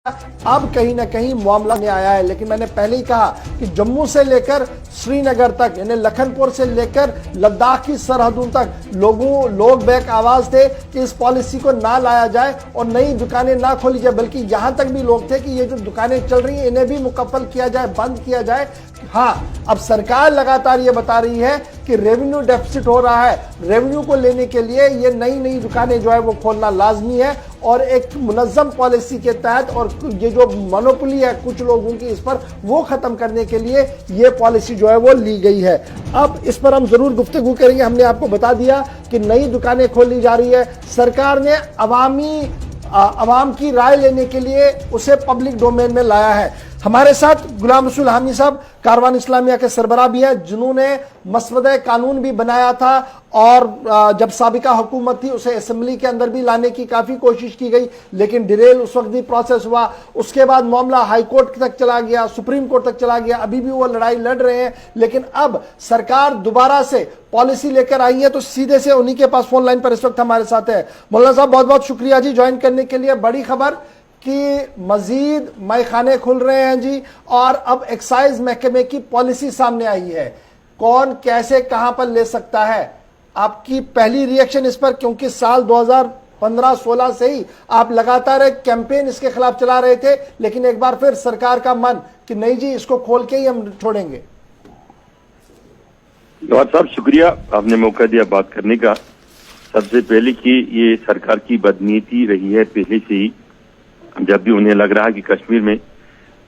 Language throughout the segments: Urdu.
اب کہیں نہ کہیں معاملہ میں آیا ہے، لیکن میں نے پہلے ہی کہا کہ جموں سے لے کر سری نگر تک، یعنی لکھن پور سے لے کر لداخ کی سرحدوں تک لوگ بیک آواز تھے کہ اس پالیسی کو نہ لایا جائے اور نئی دکانیں نہ کھولی جائے، بلکہ یہاں تک بھی لوگ تھے کہ یہ جو دکانیں چل رہی ہیں انہیں بھی مکمل کیا جائے، بند کیا جائے۔ ہاں، اب سرکار لگاتار یہ بتا رہی ہے کہ ریونیو ڈیفیسٹ ہو رہا ہے، ریونیو کو لینے کے لیے یہ نئی دکانیں جو ہے وہ کھولنا لازمی ہے، اور ایک منظم پالیسی کے تحت، اور یہ جو مونوپولی ہے کچھ لوگوں کی اس پر، وہ ختم کرنے کے لیے یہ پالیسی جو ہے وہ لی گئی ہے۔ اب اس پر ہم ضرور گفتگو کریں گے۔ ہم نے آپ کو بتا دیا کہ نئی دکانیں کھولی جا رہی ہے، سرکار نے عوام کی رائے لینے کے لیے اسے پبلک ڈومین میں لایا ہے۔ ہمارے ساتھ غلام رسول حامی صاحب کاروان اسلامیہ کے سربراہ بھی ہیں، جنہوں نے مسودہ قانون بھی بنایا تھا، اور جب سابقہ حکومت تھی اسے اسمبلی کے اندر بھی لانے کی کافی کوشش کی گئی، لیکن ڈیریل اس وقت بھی پروسیس ہوا۔ اس کے بعد معاملہ ہائی کورٹ تک چلا گیا، سپریم کورٹ تک چلا گیا، ابھی بھی وہ لڑائی لڑ رہے ہیں، لیکن اب سرکار دوبارہ سے پالیسی لے کر آئی ہے، تو سیدھے سے انہی کے پاس فون لائن پر اس وقت ہمارے ساتھ ہے۔ مولانا صاحب بہت بہت شکریہ جی جوائن کرنے کے لیے۔ بڑی خبر کہ مزید مے خانے کھل رہے ہیں جی، اور اب ایکسائز محکمے کی پالیسی سامنے آئی ہے، کون کیسے کہاں پر لے سکتا ہے۔ آپ کی پہلی ری ایکشن اس پر، کیونکہ سال 2015-16 سے ہی آپ لگاتار ایک کیمپین اس کے خلاف چلا رہے تھے، لیکن ایک بار پھر سرکار کا من کہ نہیں جی اس کو کھول کے ہی ہم چھوڑیں گے۔ جواد صاحب شکریہ، آپ نے موقع دیا بات کرنے کا۔ سب سے پہلے کہ یہ سرکار کی بدنیتی رہی ہے پہلے سے ہی، جب بھی انہیں لگ رہا ہے کہ کشمیر میں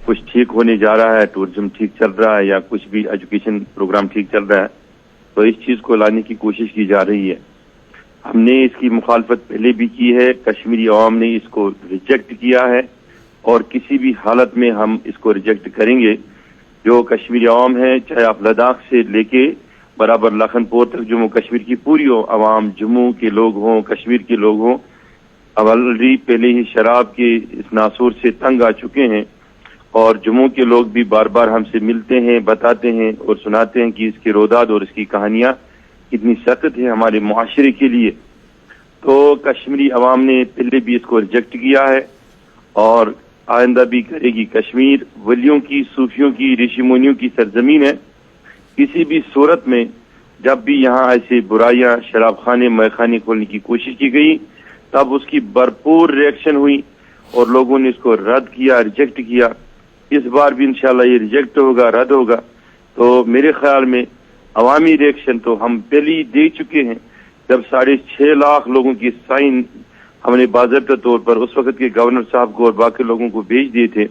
کچھ ٹھیک ہونے جا رہا ہے، ٹورزم ٹھیک چل رہا ہے یا کچھ بھی ایجوکیشن پروگرام ٹھیک چل رہا ہے، تو اس چیز کو لانے کی کوشش کی جا رہی ہے۔ ہم نے اس کی مخالفت پہلے بھی کی ہے، کشمیری عوام نے اس کو ریجیکٹ کیا ہے، اور کسی بھی حالت میں ہم اس کو ریجیکٹ کریں گے۔ جو کشمیری عوام ہے، چاہے آپ لداخ سے لے کے برابر لکھن پور تک، جموں کشمیر کی پوری عوام، جموں کے لوگ ہوں، کشمیر کے لوگ ہوں، اب آلریڈی پہلے ہی شراب کے اس ناسور سے تنگ آ چکے ہیں، اور جموں کے لوگ بھی بار بار ہم سے ملتے ہیں، بتاتے ہیں اور سناتے ہیں کہ اس کے روداد اور اس کی کہانیاں کتنی سخت ہیں ہمارے معاشرے کے لیے۔ تو کشمیری عوام نے پہلے بھی اس کو ریجیکٹ کیا ہے، اور آئندہ بھی کرے گی۔ کشمیر ولیوں کی، صوفیوں کی، رشی منیوں کی سرزمین ہے۔ کسی بھی صورت میں جب بھی یہاں ایسے برائیاں، شراب خانے، مے خانے کھولنے کی کوشش کی گئی، تب اس کی بھرپور ریئیکشن ہوئی اور لوگوں نے اس کو رد کیا، ریجیکٹ کیا۔ اس بار بھی انشاءاللہ یہ ریجیکٹ ہوگا، رد ہوگا۔ تو میرے خیال میں عوامی ریئیکشن تو ہم پہلے ہی دے چکے ہیں، جب 6.5 لاکھ لوگوں کی سائن ہم نے باضابطہ طور پر اس وقت کے گورنر صاحب کو اور باقی لوگوں کو بھیج دیے تھے،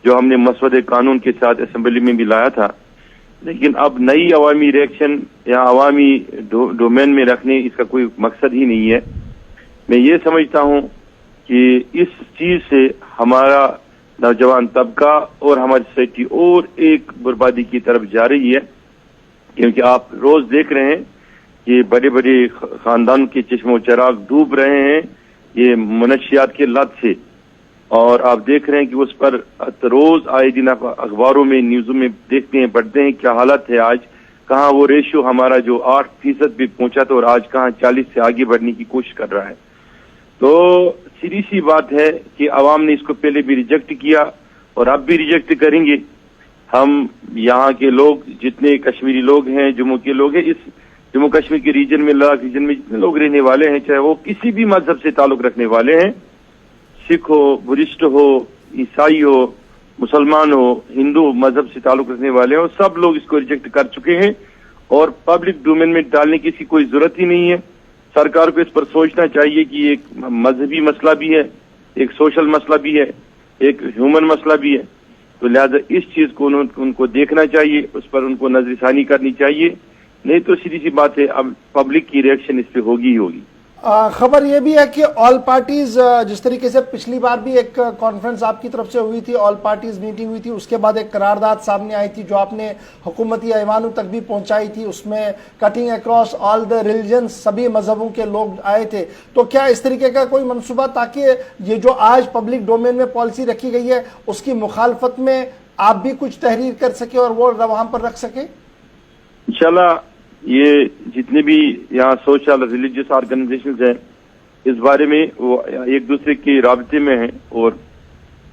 جو ہم نے مسودہ قانون کے ساتھ اسمبلی میں بھی لایا تھا۔ لیکن اب نئی عوامی ریئیکشن یا عوامی ڈومین میں رکھنے اس کا کوئی مقصد ہی نہیں ہے۔ میں یہ سمجھتا ہوں کہ اس چیز سے ہمارا نوجوان طبقہ اور ہماری سوسائٹی اور ایک بربادی کی طرف جا رہی ہے، کیونکہ آپ روز دیکھ رہے ہیں کہ بڑے بڑے خاندان کے چشم و چراغ ڈوب رہے ہیں یہ منشیات کے لت سے، اور آپ دیکھ رہے ہیں کہ اس پر روز آئے دن آپ اخباروں میں، نیوزوں میں دیکھتے ہیں، پڑھتے ہیں کیا حالت ہے آج، کہاں وہ ریشو ہمارا جو 8% بھی پہنچا تھا اور آج کہاں 40 سے آگے بڑھنے کی کوشش کر رہا ہے۔ تو سیدھی سی بات ہے کہ عوام نے اس کو پہلے بھی ریجیکٹ کیا اور اب بھی ریجیکٹ کریں گے۔ ہم یہاں کے لوگ جتنے کشمیری لوگ ہیں، جموں کے لوگ ہیں، اس جموں کشمیر کے ریجن میں، لداخ ریجن میں جتنے لوگ رہنے والے ہیں، چاہے وہ کسی بھی مذہب سے تعلق رکھنے والے ہیں، سکھ ہو، بدھسٹ ہو، عیسائی ہو، مسلمان ہو، ہندو مذہب سے تعلق رکھنے والے ہوں، سب لوگ اس کو ریجیکٹ کر چکے ہیں، اور پبلک ڈومین میں ڈالنے کی کوئی ضرورت ہی نہیں ہے۔ سرکار کو اس پر سوچنا چاہیے کہ ایک مذہبی مسئلہ بھی ہے، ایک سوشل مسئلہ بھی ہے، ایک ہیومن مسئلہ بھی ہے، تو لہذا اس چیز کو ان کو دیکھنا چاہیے، اس پر ان کو نظر ثانی کرنی چاہیے، نہیں تو سیدھی سی بات ہے اب پبلک کی ریئیکشن اس پہ ہوگی ہی ہوگی۔ خبر یہ بھی ہے کہ آل پارٹیز، جس طریقے سے پچھلی بار بھی ایک کانفرنس آپ کی طرف سے ہوئی تھی، آل پارٹیز میٹنگ ہوئی تھی، اس کے بعد ایک قرارداد سامنے آئی تھی جو آپ نے حکومتی ایوانوں تک بھی پہنچائی تھی، اس میں کٹنگ اکراس آل دا ریلیجنز، سبھی مذہبوں کے لوگ آئے تھے۔ تو کیا اس طریقے کا کوئی منصوبہ تاکہ یہ جو آج پبلک ڈومین میں پالیسی رکھی گئی ہے اس کی مخالفت میں آپ بھی کچھ تحریر کر سکے اور وہ وہاں پر رکھ سکے؟ انشاءاللہ یہ جتنے بھی یہاں سوشل ریلیجیس آرگنائزیشنز ہیں، اس بارے میں وہ ایک دوسرے کے رابطے میں ہیں، اور